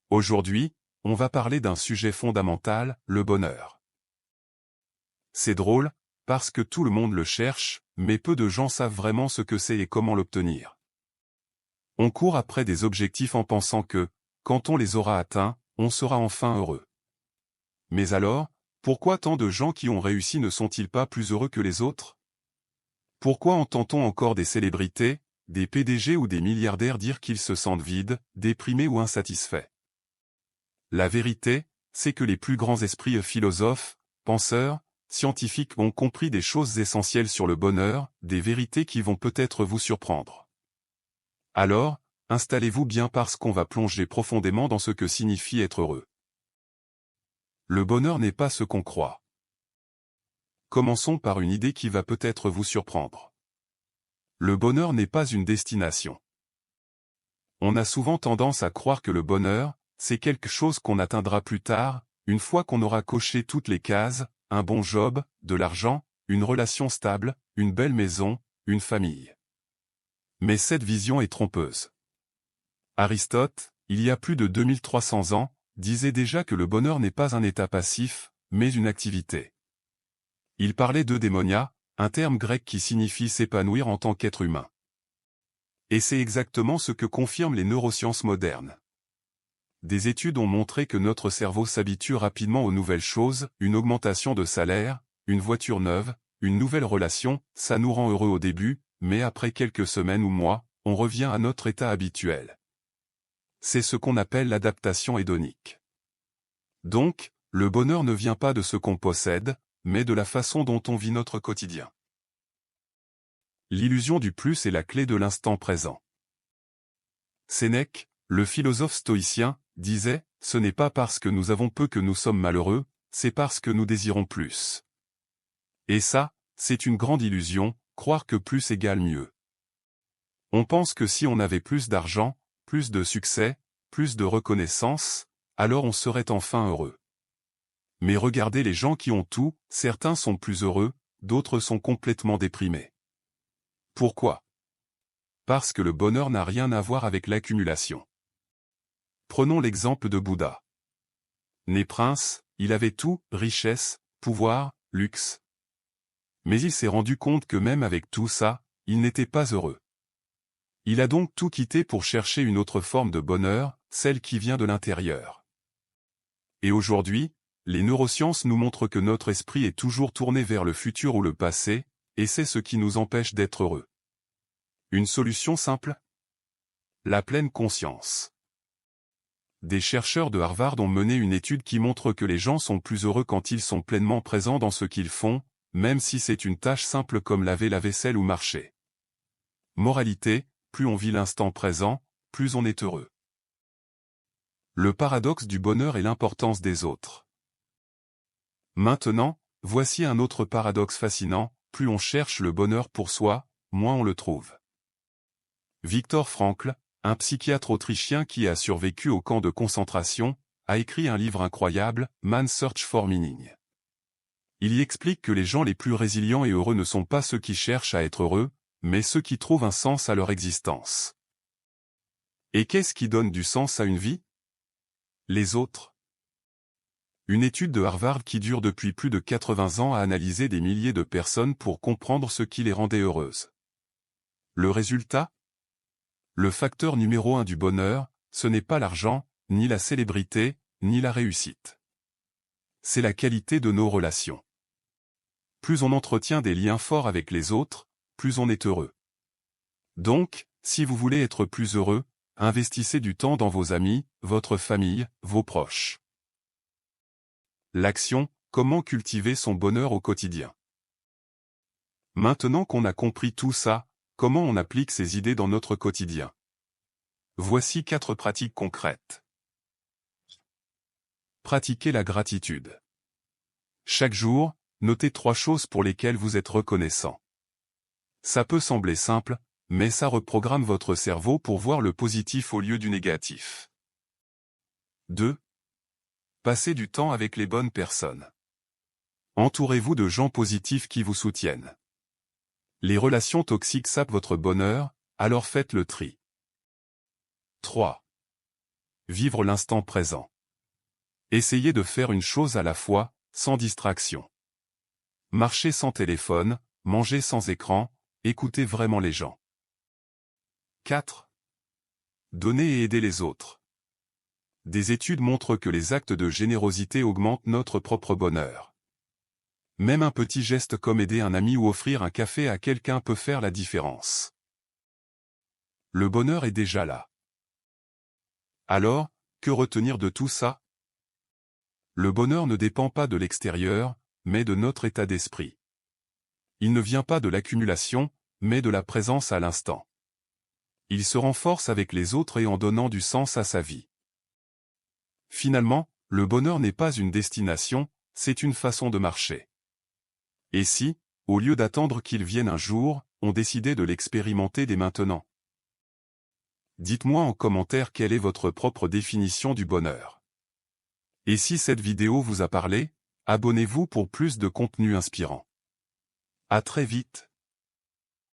Aujourd'hui, on va parler d'un sujet fondamental, le bonheur. C'est drôle, parce que tout le monde le cherche, mais peu de gens savent vraiment ce que c'est et comment l'obtenir. On court après des objectifs en pensant que, quand on les aura atteints, on sera enfin heureux. Mais alors, pourquoi tant de gens qui ont réussi ne sont-ils pas plus heureux que les autres? Pourquoi entend-on encore des célébrités, des PDG ou des milliardaires dire qu'ils se sentent vides, déprimés ou insatisfaits? La vérité, c'est que les plus grands esprits philosophes, penseurs, scientifiques ont compris des choses essentielles sur le bonheur, des vérités qui vont peut-être vous surprendre. Alors, installez-vous bien parce qu'on va plonger profondément dans ce que signifie être heureux. Le bonheur n'est pas ce qu'on croit. Commençons par une idée qui va peut-être vous surprendre. Le bonheur n'est pas une destination. On a souvent tendance à croire que le bonheur, c'est quelque chose qu'on atteindra plus tard, une fois qu'on aura coché toutes les cases, un bon job, de l'argent, une relation stable, une belle maison, une famille. Mais cette vision est trompeuse. Aristote, il y a plus de 2300 ans, disait déjà que le bonheur n'est pas un état passif, mais une activité. Il parlait d'eudémonia, un terme grec qui signifie s'épanouir en tant qu'être humain. Et c'est exactement ce que confirment les neurosciences modernes. Des études ont montré que notre cerveau s'habitue rapidement aux nouvelles choses, une augmentation de salaire, une voiture neuve, une nouvelle relation, ça nous rend heureux au début, mais après quelques semaines ou mois, on revient à notre état habituel. C'est ce qu'on appelle l'adaptation hédonique. Donc, le bonheur ne vient pas de ce qu'on possède, mais de la façon dont on vit notre quotidien. L'illusion du plus est la clé de l'instant présent. Sénèque, le philosophe stoïcien, disait, « Ce n'est pas parce que nous avons peu que nous sommes malheureux, c'est parce que nous désirons plus. » Et ça, c'est une grande illusion, croire que plus égale mieux. On pense que si on avait plus d'argent, plus de succès, plus de reconnaissance, alors on serait enfin heureux. Mais regardez les gens qui ont tout, certains sont plus heureux, d'autres sont complètement déprimés. Pourquoi? Parce que le bonheur n'a rien à voir avec l'accumulation. Prenons l'exemple de Bouddha. Né prince, il avait tout, richesse, pouvoir, luxe. Mais il s'est rendu compte que même avec tout ça, il n'était pas heureux. Il a donc tout quitté pour chercher une autre forme de bonheur, celle qui vient de l'intérieur. Et aujourd'hui, les neurosciences nous montrent que notre esprit est toujours tourné vers le futur ou le passé, et c'est ce qui nous empêche d'être heureux. Une solution simple? La pleine conscience. Des chercheurs de Harvard ont mené une étude qui montre que les gens sont plus heureux quand ils sont pleinement présents dans ce qu'ils font, même si c'est une tâche simple comme laver la vaisselle ou marcher. Moralité, plus on vit l'instant présent, plus on est heureux. Le paradoxe du bonheur et l'importance des autres. Maintenant, voici un autre paradoxe fascinant, plus on cherche le bonheur pour soi, moins on le trouve. Viktor Frankl, un psychiatre autrichien qui a survécu au camp de concentration, a écrit un livre incroyable, Man's Search for Meaning. Il y explique que les gens les plus résilients et heureux ne sont pas ceux qui cherchent à être heureux, mais ceux qui trouvent un sens à leur existence. Et qu'est-ce qui donne du sens à une vie? Les autres. Une étude de Harvard qui dure depuis plus de 80 ans a analysé des milliers de personnes pour comprendre ce qui les rendait heureuses. Le résultat? Le facteur numéro 1 du bonheur, ce n'est pas l'argent, ni la célébrité, ni la réussite. C'est la qualité de nos relations. Plus on entretient des liens forts avec les autres, plus on est heureux. Donc, si vous voulez être plus heureux, investissez du temps dans vos amis, votre famille, vos proches. L'action, comment cultiver son bonheur au quotidien. Maintenant qu'on a compris tout ça, comment on applique ces idées dans notre quotidien? Voici 4 pratiques concrètes. Pratiquez la gratitude. Chaque jour, notez 3 choses pour lesquelles vous êtes reconnaissant. Ça peut sembler simple, mais ça reprogramme votre cerveau pour voir le positif au lieu du négatif. 2. Passez du temps avec les bonnes personnes. Entourez-vous de gens positifs qui vous soutiennent. Les relations toxiques sapent votre bonheur, alors faites le tri. 3. vivre l'instant présent. Essayez de faire une chose à la fois, sans distraction. Marchez sans téléphone, mangez sans écran, écoutez vraiment les gens. 4. Donner et aider les autres. Des études montrent que les actes de générosité augmentent notre propre bonheur. Même un petit geste comme aider un ami ou offrir un café à quelqu'un peut faire la différence. Le bonheur est déjà là. Alors, que retenir de tout ça? Le bonheur ne dépend pas de l'extérieur, mais de notre état d'esprit. Il ne vient pas de l'accumulation, mais de la présence à l'instant. Il se renforce avec les autres et en donnant du sens à sa vie. Finalement, le bonheur n'est pas une destination, c'est une façon de marcher. Et si, au lieu d'attendre qu'il vienne un jour, on décidait de l'expérimenter dès maintenant? Dites-moi en commentaire quelle est votre propre définition du bonheur. Et si cette vidéo vous a parlé, abonnez-vous pour plus de contenu inspirant. À très vite.